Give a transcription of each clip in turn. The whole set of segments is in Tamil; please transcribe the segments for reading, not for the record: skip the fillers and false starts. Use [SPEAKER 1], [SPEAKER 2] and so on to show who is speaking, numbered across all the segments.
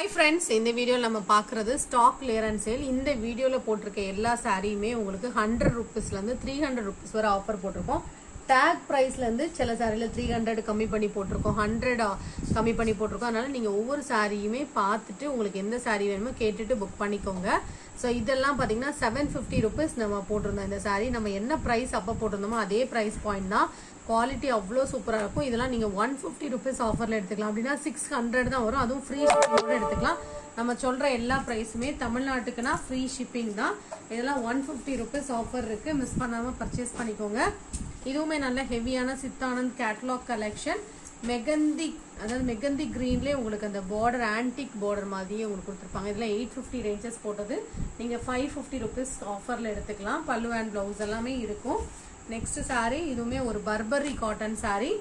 [SPEAKER 1] Hi friends, இந்த வீடியோல நம்ம பார்க்கிறது ஸ்டாக் கிளியரன்ஸ் சேல். இந்த வீடியோல போட்டிருக்க எல்லா சாரியுமே உங்களுக்கு 100 ரூபீஸ்ல இருந்து 300 ரூபீஸ் வரை ஆஃபர் போட்டிருக்கோம். டேக் பிரைஸ்ல இருந்து சில சாரியில 300 கம்மி பண்ணி போட்டிருக்கோம், 100 கம்மி பண்ணி போட்டிருக்கோம். அதனால நீங்க ஒவ்வொரு சாரியுமே பார்த்துட்டு உங்களுக்கு எந்த சாரி வேணுமோ கேட்டுட்டு புக் பண்ணிக்கோங்க. ஸோ இதெல்லாம் பார்த்தீங்கன்னா 750 ரூபீஸ் நம்ம போட்டிருந்தோம். இந்த சாரி நம்ம என்ன ப்ரைஸ் அப்போ போட்டிருந்தோமோ அதே ப்ரைஸ் பாயிண்ட் தான். குவாலிட்டி அவ்வளோ சூப்பராக இருக்கும். இதெல்லாம் நீங்கள் 150 ரூபீஸ் ஆஃபரில் எடுத்துக்கலாம். அப்படின்னா 600 தான் வரும். அதுவும் ஃப்ரீ ஷிப்பிங்கோட எடுத்துக்கலாம். நம்ம சொல்கிற எல்லா ப்ரைஸுமே தமிழ்நாட்டுக்குன்னா ஃப்ரீ ஷிப்பிங் தான். இதெல்லாம் 150 ரூபீஸ் ஆஃபர் இருக்குது. மிஸ் பண்ணாமல் பர்ச்சேஸ் பண்ணிக்கோங்க. இதுவுமே நல்ல ஹெவியான சித்தானந்த் கேட்லாக் கலெக்ஷன். மெகந்தி, அதாவது மெகந்தி கிரீன்லேயே உங்களுக்கு அந்த பார்டர் ஆன்டிக் பார்டர் மாதிரியே உங்களுக்கு கொடுத்துருப்பாங்க. இதில் 850 ரேஞ்சஸ் போட்டது நீங்கள் 550 ரூபீஸ் ஆஃபரில் எடுத்துக்கலாம். பல்லு அண்ட் ப்ளவுஸ் எல்லாமே இருக்கும். நெக்ஸ்ட் சாரி இதுவுமே ஒரு பர்பரி காட்டன் சாரி.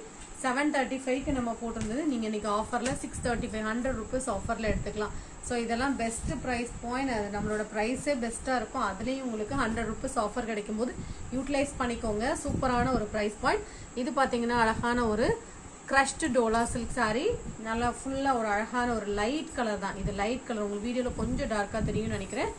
[SPEAKER 1] 735க்கு நம்ம போட்டிருந்தது. நீங்கள் இன்னைக்கு ஆஃபரில் 635, 100 ரூபீஸ் ஆஃபரில் எடுத்துக்கலாம். ஸோ இதெல்லாம் பெஸ்ட் ப்ரைஸ் பாயிண்ட். அது நம்மளோட ப்ரைஸே பெஸ்ட்டாக இருக்கும். அதுலேயும் உங்களுக்கு 100 ரூபீஸ் ஆஃபர் கிடைக்கும் போது யூட்டிலைஸ் பண்ணிக்கோங்க. சூப்பரான ஒரு ப்ரைஸ் பாயிண்ட். இது பார்த்தீங்கன்னா அழகான ஒரு க்ரஷ்டு டோலா சில்க் சாரி. நல்லா ஃபுல்லாக ஒரு அழகான ஒரு லைட் கலர் தான். இது லைட் கலர் உங்களுக்கு வீடியோவில் கொஞ்சம் டார்க்காக தெரியும்னு நினைக்கிறேன்.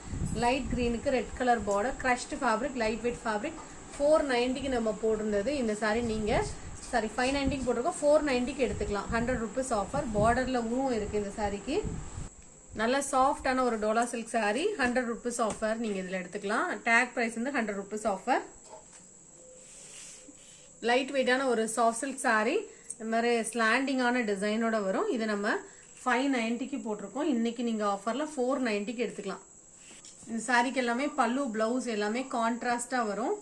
[SPEAKER 1] லைட் க்ரீனுக்கு red colour border, crushed fabric, light weight fabric. 490க்கு நம்ம போட்டிருந்தது. இந்த சாரி நீங்கள் 590க்கு போட்டிருக்கோம், 490க்கு எடுத்துக்கலாம். 100 ரூபீஸ் ஆஃபர். பார்டரில் ஊரும் இருக்குது இந்த சாரிக்கு. நல்ல சாஃப்டான ஒரு Dola silk sorry. 100 rupees offer நீங்கள் இதில் எடுத்துக்கலாம். டேக் ப்ரைஸ் வந்து 100 ரூபீஸ் ஆஃபர். லைட் வெயிட்டான ஒரு சாஃப்ட் சில்க் சாரி. இந்த மாதிரி ஸ்லாண்டிங்கான டிசைனோட வரும். இது நம்ம 590க்கு போட்டிருக்கோம். இன்னைக்கு நீங்கள் ஆஃபரில் 490க்கு எடுத்துக்கலாம். இந்த சாரிக்கு எல்லாமே பல்லு பிளவுஸ் எல்லாமே கான்ட்ராஸ்டாக வரும்.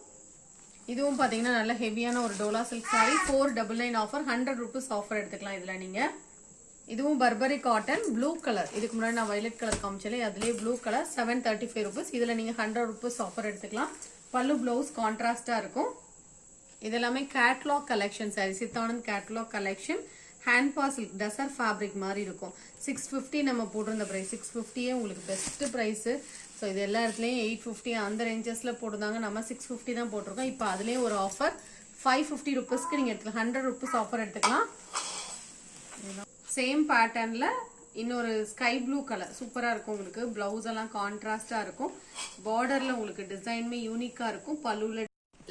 [SPEAKER 1] இதுவும் பார்த்தீங்கன்னா நல்ல ஹெவியான ஒரு Dola silk sorry. 499 offer, 100 rupees offer எடுத்துக்கலாம் இதில் நீங்கள். இதுவும் பர்பரி காட்டன் ப்ளூ கலர். இதுக்கு முன்னாடி நான் வயலட் கலர் காமிச்சேன், அதுலேயே ப்ளூ கலர். 735 ரூபீஸ். இதில் நீங்கள் 100 ரூபீஸ் ஆஃபர் எடுத்துக்கலாம். பல்லு பிளவுஸ் கான்ட்ராஸ்டாக இருக்கும். இதெல்லாமே catalogue collection sari. Siddhanand catalogue collection. Hand பாசில் டசர் ஃபேப்ரிக் மாதிரி இருக்கும். 650 நம்ம போட்டிருந்த ப்ரைஸ். 650 உங்களுக்கு பெஸ்ட் ப்ரைஸு. ஸோ இது எல்லா இடத்துலையும் 850 அந்த ரேஞ்சஸில் போட்டிருந்தாங்க. நம்ம 650 தான் போட்டிருக்கோம். இப்போ அதுலேயும் ஒரு ஆஃபர் 550 ரூபீஸ்க்கு நீங்கள் எடுத்துக்கலாம். 100 ரூபீஸ் ஆஃபர் எடுத்துக்கலாம். சேம் பேட்டர்னில் இன்னொரு ஸ்கை ப்ளூ கலர் சூப்பராக இருக்கும். உங்களுக்கு பிளவுஸ் எல்லாம் கான்ட்ராஸ்டாக இருக்கும். பார்டரில் உங்களுக்கு டிசைனுமே யூனிக்காக இருக்கும். பல்லுவில்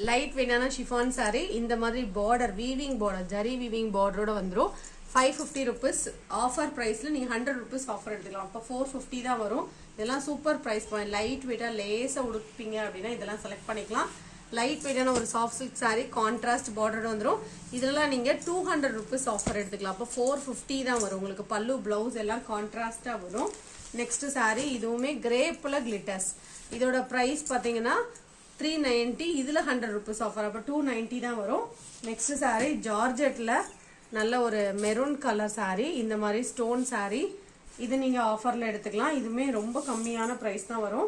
[SPEAKER 1] லைட் வெயிட்டான ஷிஃபான் சாரி. இந்த மாதிரி border weaving border, zari weaving பார்டரோட வந்துடும். 550 ரூபீஸ் ஆஃபர் ப்ரைஸில் நீங்கள் 100 ரூபீஸ் ஆஃபர் எடுத்துக்கலாம். அப்போ 450 தான் வரும். இதெல்லாம் சூப்பர் ப்ரைஸ் பாயிண்ட். லைட் வெயிட்டாக லேஸாக உடுப்பீங்க அப்படின்னா இதெல்லாம் செலக்ட் பண்ணிக்கலாம். லைட் வெயிட்டான ஒரு சாஃப்ட் சில்க் சாரி, கான்ட்ராஸ்ட் பார்டரோட வந்துடும். இதெல்லாம் நீங்கள் 200 ரூபீஸ் ஆஃபர் எடுத்துக்கலாம். அப்போ 450 தான் வரும். உங்களுக்கு பல்லு பிளவுஸ் எல்லாம் கான்ட்ராஸ்டாக வரும். நெக்ஸ்ட் சாரி இதுவுமே கிரேப்பில் கிளிட்டர்ஸ். இதோட ப்ரைஸ் பார்த்தீங்கன்னா 390. இதில் 100 ரூபீஸ் ஆஃபர். அப்போ 290 தான் வரும். நெக்ஸ்ட் சாரி ஜார்ஜெட்டில் நல்ல ஒரு மெரூன் கலர் சாரி. இந்த மாதிரி ஸ்டோன் சாரி. இது நீங்கள் ஆஃபரில் எடுத்துக்கலாம். இதுவுமே ரொம்ப கம்மியான ப்ரைஸ் தான் வரும்.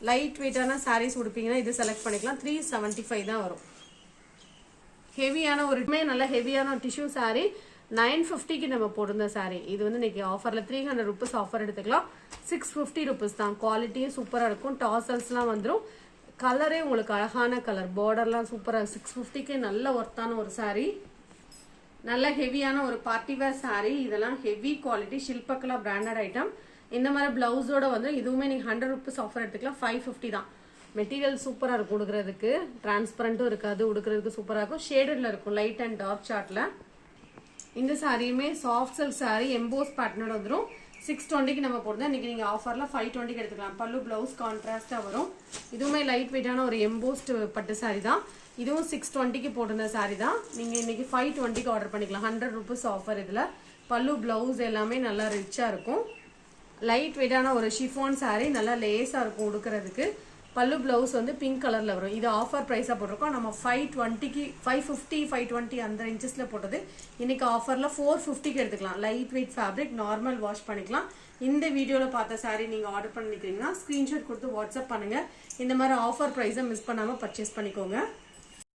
[SPEAKER 1] லைட் வெயிட்டான சாரீஸ் உடுப்பீங்கன்னா இது செலக்ட் பண்ணிக்கலாம். 375 தான் வரும். ஹெவியான ஒரு நல்ல ஹெவியான டிஷ்யூ சாரி. 950க்கு நம்ம போட்டிருந்த சாரி. இது வந்து இன்னைக்கு ஆஃபரில் 300 ரூபீஸ் ஆஃபர் எடுத்துக்கலாம். 650 ரூபீஸ் தான். குவாலிட்டியும் சூப்பராக இருக்கும். டாசல்ஸ்லாம் வந்துடும். கலரே உங்களுக்கு அழகான கலர். பார்டர்லாம் சூப்பராக. 650க்கு நல்ல ஒர்த்தான ஒரு சாரி. நல்ல ஹெவியான ஒரு பார்ட்டி வேர் சாரி. இதெல்லாம் ஹெவி குவாலிட்டி ஷில்பக்கலா பிராண்டட் ஐட்டம். இந்த மாதிரி பிளவுஸோட வந்து இதுவுமே நீங்கள் 100 ரூபீஸ் ஆஃபர் எடுத்துக்கலாம். 550 தான். மெட்டீரியல் சூப்பராக இருக்கும். உடுக்கிறதுக்கு டிரான்ஸ்பரண்ட்டும் இருக்காது. உடுக்கிறதுக்கு சூப்பராக இருக்கும். ஷேடட்ல இருக்கும். லைட் அண்ட் டார்க் சார்ட்ல. இந்த சாரியுமே சாஃப்ட் சில்க் சாரி எம்போஸ் பேட்டர்னோட வந்துடும். 620க்கு நம்ம போடுறோம். இன்னைக்கு நீங்கள் ஆஃபரில் 520க்கு எடுத்துக்கலாம். பல்லு பிளவுஸ் கான்ட்ராஸ்டாக வரும். இதுவுமே லைட் வெயிட்டான ஒரு எம்போஸ்ட் பட்டு சாரி தான். இதுவும் 620க்கு போட்டிருந்த சாரி தான். நீங்கள் இன்னைக்கு 520க்கு ஆர்டர் பண்ணிக்கலாம். 100 ரூபீஸ் ஆஃபர். இதில் பல்லு பிளவுஸ் எல்லாமே நல்லா ரிச்சாக இருக்கும். லைட் வெயிட்டான ஒரு ஷிஃபான் சாரி. நல்லா லேஸாக இருக்கும் உடுக்கிறதுக்கு. பல்லு பிளவுஸ் வந்து பிங்க் கலரில் வரும். இது ஆஃபர் ப்ரைஸாக போட்டிருக்கோம். நம்ம 520க்கு 550 520 அந்த இன்ச்சஸில் போட்டது. இன்னைக்கு ஆஃபரில் 450க்கு எடுத்துக்கலாம். Light weight fabric, normal wash பண்ணிக்கலாம். இந்த வீடியோவில் பார்த்த சாரி நீங்கள் ஆர்டர் பண்ணிக்கிறீங்கன்னா ஸ்க்ரீன்ஷாட் கொடுத்து வாட்ஸ்அப் பண்ணுங்கள். இந்த மாதிரி ஆஃபர் ப்ரைஸை மிஸ் பண்ணாமல் பர்ச்சேஸ் பண்ணிக்கோங்க.